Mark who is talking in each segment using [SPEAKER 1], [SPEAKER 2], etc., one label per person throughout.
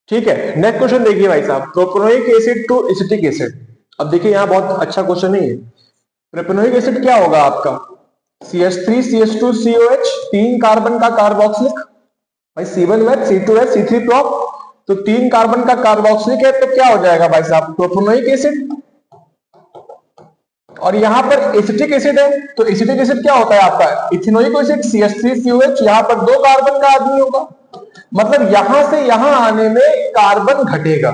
[SPEAKER 1] ठीक है, next question देखिए भाई साहब, propanoic acid to acetic acid. अब देखिए यहाँ बहुत अच्छा क्वेश्चन है ये। प्रोपेनोइक एसिड क्या होगा आपका, CH3 CH2 COH, 3 कार्बन का कार्बोक्सिलिक, भाई C1H C2H C3 प्रोप, तो 3 कार्बन का कार्बोक्सिलिक है, तो क्या हो जाएगा भाई साहब, प्रोपेनोइक एसिड। और यहां पर एसिटिक एसिड है, तो एसिटिक एसिड क्या होता है आपका, इथेनोइक एसिड CH3COH, यहां पर 2 कार्बन का आदमी होगा, मतलब यहां से यहां आने में कार्बन घटेगा।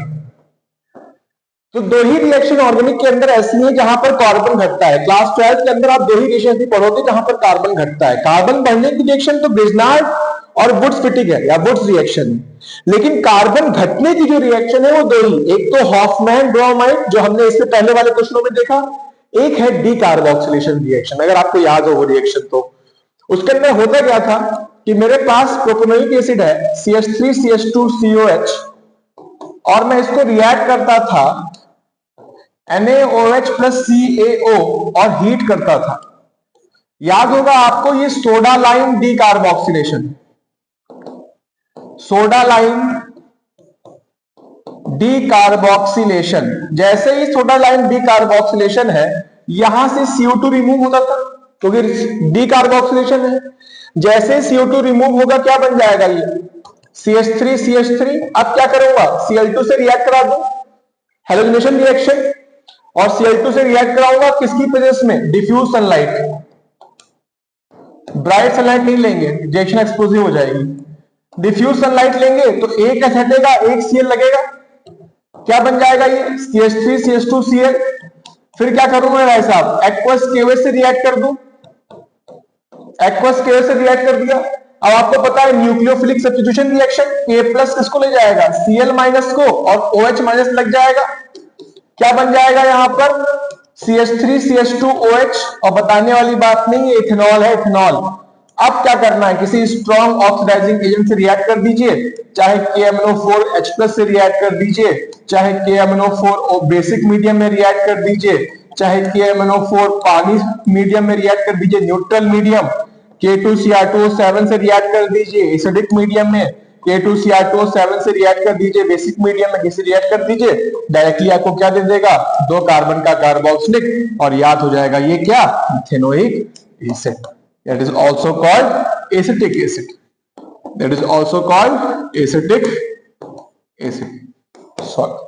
[SPEAKER 1] तो दो ही रिएक्शन ऑर्गेनिक के अंदर ऐसी है जहां पर कार्बन घटता है। क्लास 12 के अंदर आप दो ही रिएक्शन ऐसी पढ़ोगे जहां पर कार्बन घटता है। कार्बन बढ़ने की रिएक्शन तो ब्रिजनार्ड और वुड्स फिटिक है या वुड्स रिएक्शन, लेकिन कार्बन घटने की जो रिएक्शन है वो दो ही, एक तो हॉफमैन ब्रोमाइड जो हमने इससे पहले वाले क्वेश्चनों में देखा, एक है डीकार्बोक्सिलेशन रिएक्शन, अगर आपको याद हो वो रिएक्शन। तो उसके अंदर होता क्या था कि मेरे पास प्रोपेनोइक एसिड है CH3 CH2 COH, और मैं इसको रिएक्ट करता था NaOH प्लस CaO और हीट करता था। याद होगा आपको ये soda lime decarboxylation, soda lime decarboxylation. जैसे ही सोडा लाइम डीकार्बोक्सिलेशन है, यहां से CO2 रिमूव होता था क्योंकि डीकार्बोक्सिलेशन है। जैसे CO2 रिमूव होगा क्या बन जाएगा ये CH3 CH3। अब क्या करूंगा, Cl2 से रिएक्ट करा दूं, हैलोजिनेशन रिएक्शन, और Cl2 से रिएक्ट कराऊंगा किसकी प्रेजेंस में, डिफ्यूज सनलाइट। ब्राइट सनलाइट नहीं लेंगे, रिएक्शन एक्सप्लोसिव हो जाएगी। डिफ्यूज सनलाइट लेंगे तो एक एस हटेगा, एक Cl लगेगा, क्या बन जाएगा ये CH3 CH2 Cl। फिर क्या करूंगा भाई साहब, एक्वस KOH से रिएक्ट कर दूं, एक्वस KOH से रिएक्ट कर दिया। अब आपको पता है nucleophilic substitution reaction, K plus किसको ले जाएगा, Cl माइनस को, और OH माइनस लग जाएगा, क्या बन जाएगा यहां पर CH3 CH2OH। और बताने वाली बात नहीं है, इथेनॉल है इथेनॉल। अब क्या करना है, किसी स्ट्रॉन्ग ऑक्सीडाइजिंग एजेंट से रिएक्ट कर दीजिए, चाहे KMnO4H+ से रिएक्ट कर दीजिए, चाहे KMnO4 बेसिक मीडियम में रिएक्ट कर दीजिए, चाहे KMnO4 पानी मीडियम में रिएक्ट कर दीजिए, न्यूट्रल मीडियम, K2Cr2O7 से रिएक्ट कर दीजिए एसिडिक मीडियम में, K2Cr2O7 से रिएक्ट कर दीजिए बेसिक मीडियम में, किसी रिएक्ट कर दीजिए, डायरेक्टली आपको क्या दे देगा, 2 कार्बन का कार्बोक्सिलिक, और याद हो जाएगा ये क्या, ethanoic acid. That is also called acetic acid. That is also called acetic acid. Sorry.